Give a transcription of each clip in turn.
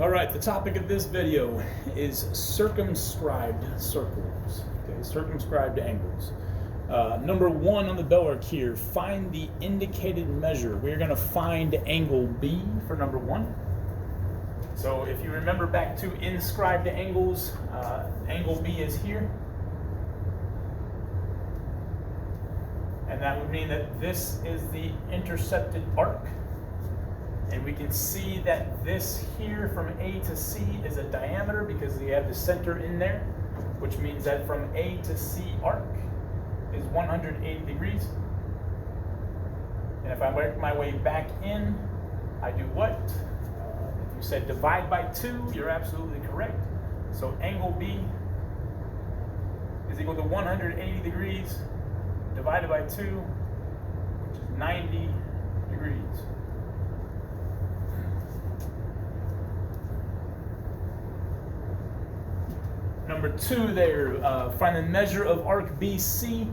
All right, the topic of this video is circumscribed circles, okay, circumscribed angles. Number one on the bell arc here, find the indicated measure. We're going to find angle B for number one. So if you remember back to inscribed angles, angle B is here. And that would mean that this is the intercepted arc. And we can see that this here from A to C is a diameter because we have the center in there, which means that from A to C arc is 180 degrees. And if I work my way back in, I do what? If you said divide by 2, you're absolutely correct. So angle B is equal to 180 degrees divided by 2, which is 90 degrees. Number two there, find the measure of arc BC.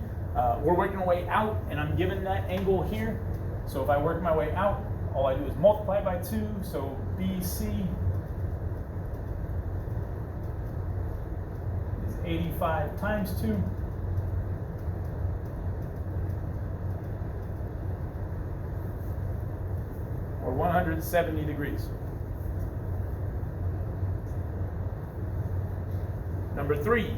We're working our way out, and I'm given that angle here. So if I work my way out, all I do is multiply by 2. So BC is 85 times 2. Or 170 degrees. Number three.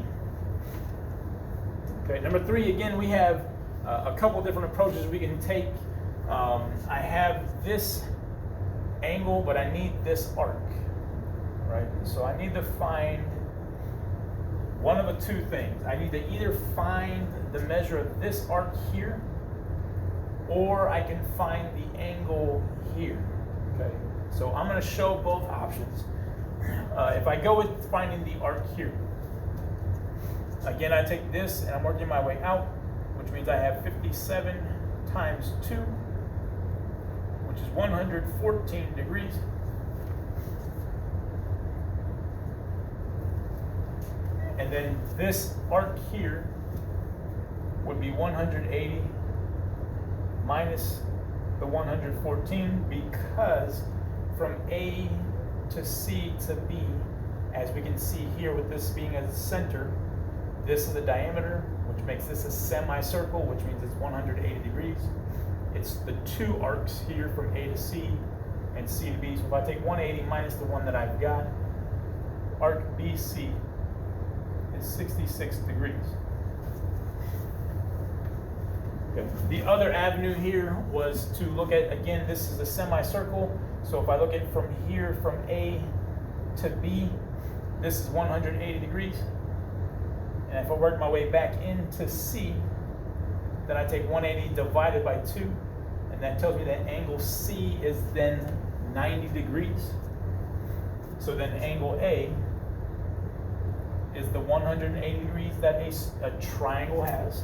Okay, number three, again, we have a couple different approaches we can take. I have this angle, but I need this arc, right? So I need to find one of the two things. I need to either find the measure of this arc here, or I can find the angle here, okay? So I'm gonna show both options. If I go with finding the arc here, again, I take this and I'm working my way out, which means I have 57 times 2, which is 114 degrees. And then this arc here would be 180 minus the 114, because from A to C to B, as we can see here with this being a center, this is the diameter, which makes this a semicircle, which means it's 180 degrees. It's the two arcs here from A to C and C to B. So if I take 180 minus the one that I've got, arc BC is 66 degrees. Okay. The other avenue here was to look at, again, this is a semicircle. So if I look at from here, from A to B, this is 180 degrees. And if I work my way back into C, then I take 180 divided by 2, and that tells me that angle C is then 90 degrees. So then angle A is the 180 degrees that a triangle has,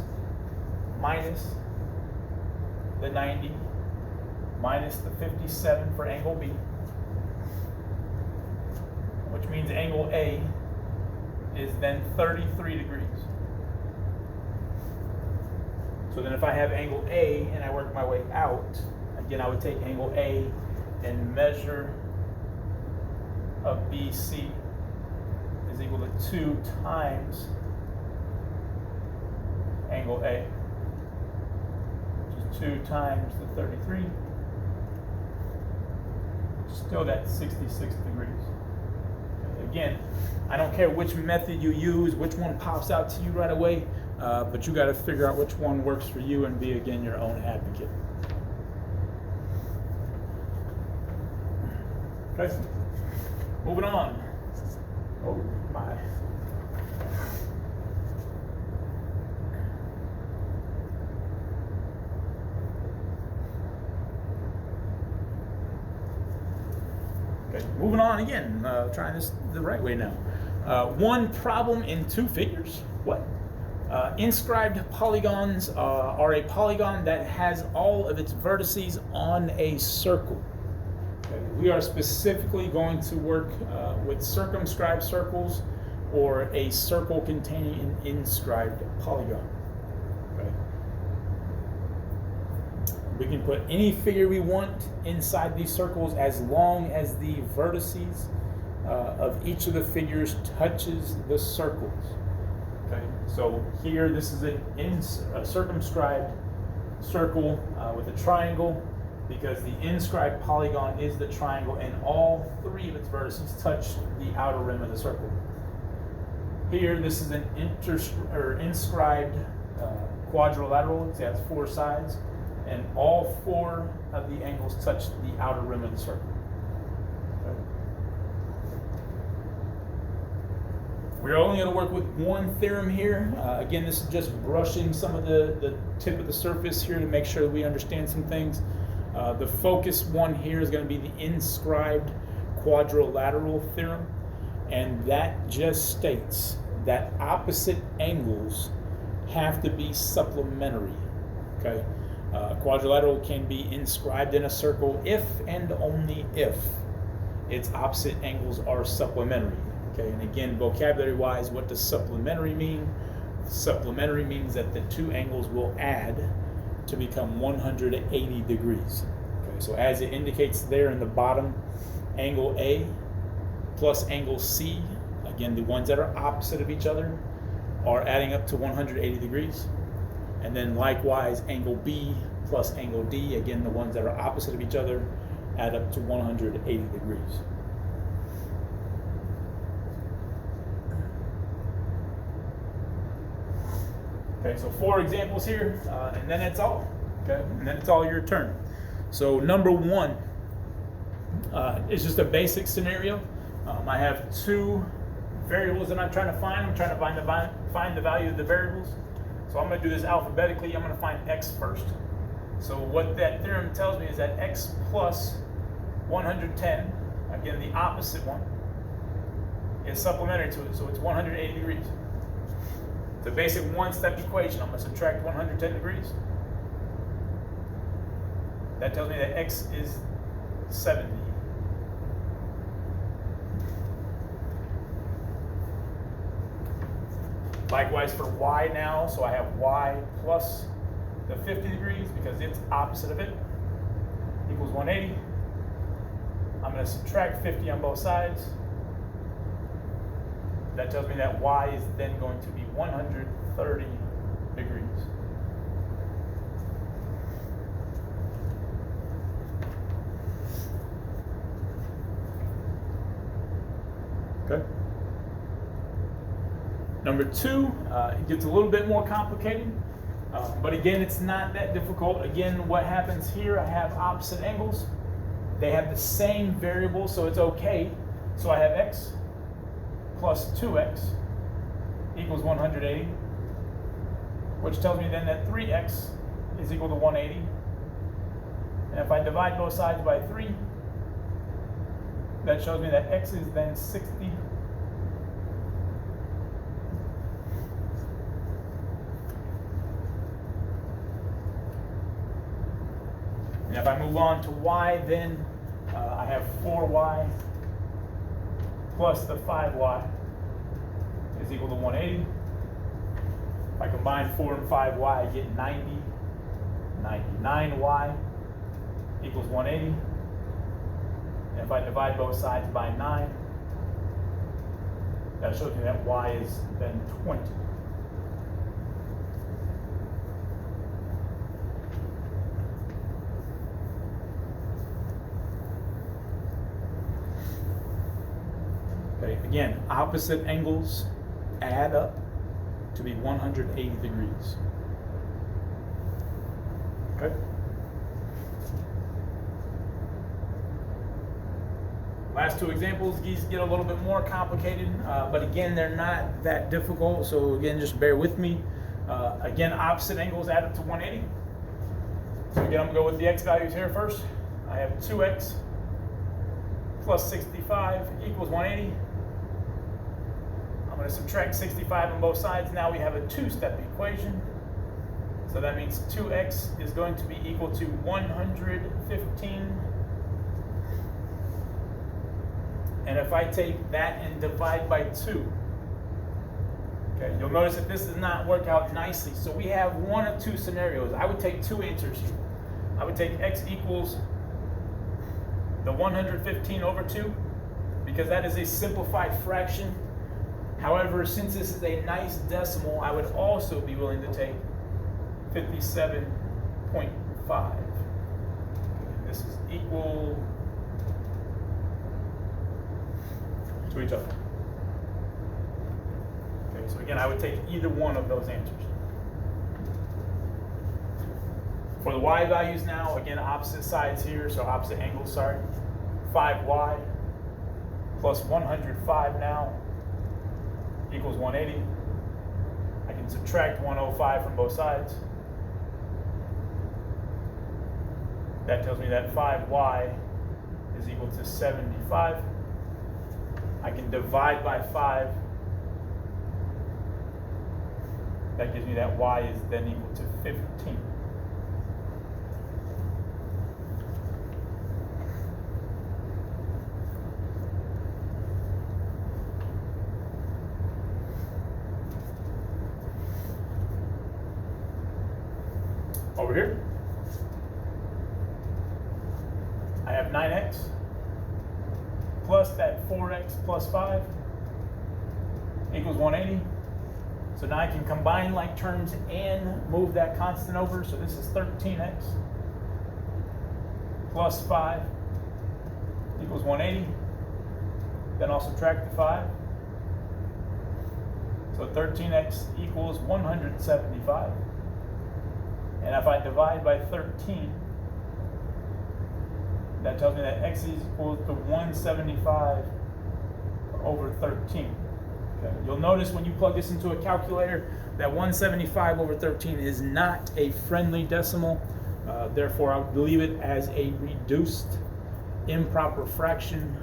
minus the 90, minus the 57 for angle B, which means angle A is then 33 degrees. So then if I have angle A and I work my way out, again, I would take angle A and measure of BC is equal to 2 times angle A, which is 2 times the 33, still that's 66 degrees. Again, I don't care which method you use, which one pops out to you right away, but you got to figure out which one works for you and be, again, your own advocate. Okay, moving on. Oh my. Okay, moving on again, trying this the right way now. One problem in 2 figures. What? Inscribed polygons are a polygon that has all of its vertices on a circle. Okay. We are specifically going to work with circumscribed circles, or a circle containing an inscribed polygon. Okay. We can put any figure we want inside these circles as long as the vertices of each of the figures touches the circles. Okay, so here this is a circumscribed circle with a triangle, because the inscribed polygon is the triangle and all three of its vertices touch the outer rim of the circle. Here this is an inscribed quadrilateral. It has four sides, and all four of the angles touch the outer rim of the circle. Okay. We're only going to work with one theorem here. Again, this is just brushing some of the tip of the surface here to make sure that we understand some things. The focus one here is going to be the inscribed quadrilateral theorem, and that just states that opposite angles have to be supplementary. Okay, quadrilateral can be inscribed in a circle if and only if its opposite angles are supplementary. Okay, and again, vocabulary-wise, what does supplementary mean? Supplementary means that the two angles will add to become 180 degrees. Okay, so as it indicates there in the bottom, angle A plus angle C, again, the ones that are opposite of each other, are adding up to 180 degrees. And then likewise, angle B plus angle D, again, the ones that are opposite of each other, add up to 180 degrees. Okay, so 4 examples here, and then it's all. Okay, and then it's all your turn. So number 1 is just a basic scenario. I have 2 variables that I'm trying to find. I'm trying to find the value of the variables. So I'm going to do this alphabetically. I'm going to find x first. So what that theorem tells me is that x plus 110, again the opposite one, is supplementary to it. So it's 180 degrees. It's a basic one-step equation. I'm going to subtract 110 degrees. That tells me that x is 70. Likewise for y now, so I have y plus the 50 degrees because it's opposite of it, equals 180. I'm going to subtract 50 on both sides. That tells me that y is then going to be 130 degrees. Okay. Number 2, it gets a little bit more complicated, but again, it's not that difficult. Again, what happens here, I have opposite angles. They have the same variable, so it's okay. So I have x plus 2x equals 180, which tells me then that 3x is equal to 180. And if I divide both sides by 3, that shows me that x is then 60. And if I move on to y, then I have 4y plus the 5y is equal to 180. If I combine 4 and 5y, I get 90. 99y equals 180. And if I divide both sides by 9, that shows me that y is then 20. Okay, again, opposite angles add up to be 180 degrees. Okay. Last 2 examples, these get a little bit more complicated, but again, they're not that difficult. So again, just bear with me. Again, opposite angles add up to 180. So again, I'm gonna go with the x values here first. I have 2x plus 65 equals 180. I'm going to subtract 65 on both sides. Now we have a 2-step equation. So that means 2x is going to be equal to 115. And if I take that and divide by 2, okay, you'll notice that this does not work out nicely. So we have one of 2 scenarios. I would take 2 answers here. I would take x equals the 115 over 2, because that is a simplified fraction. However, since this is a nice decimal, I would also be willing to take 57.5. This is equal to each other. Okay, so again, I would take either one of those answers. For the y values now, again, opposite sides here, so opposite angles, sorry. 5y plus 105 now equals 180. I can subtract 105 from both sides. That tells me that 5y is equal to 75. I can divide by 5. That gives me that y is then equal to 15. Over here, I have 9x plus that 4x plus 5 equals 180. So now I can combine like terms and move that constant over. So this is 13x plus 5 equals 180. Then I'll subtract the 5. So 13x equals 175. And if I divide by 13, that tells me that x is equal to 175 over 13. Okay. You'll notice when you plug this into a calculator that 175 over 13 is not a friendly decimal. Therefore, I would leave it as a reduced improper fraction,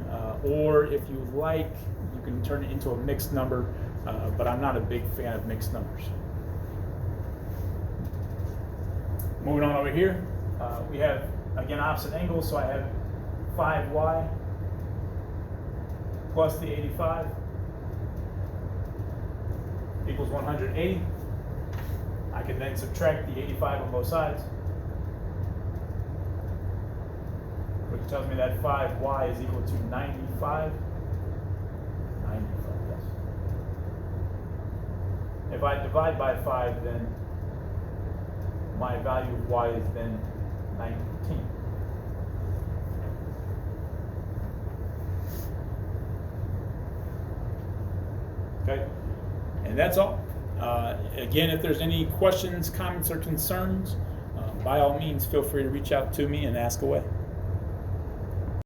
or if you like, you can turn it into a mixed number, but I'm not a big fan of mixed numbers. Moving on over here, we have, again, opposite angles, so I have 5y plus the 85 equals 180. I can then subtract the 85 on both sides, which tells me that 5y is equal to 95. 95, yes. If I divide by 5, then my value of y is then 19. Okay, and that's all. Again, if there's any questions, comments, or concerns, by all means, feel free to reach out to me and ask away.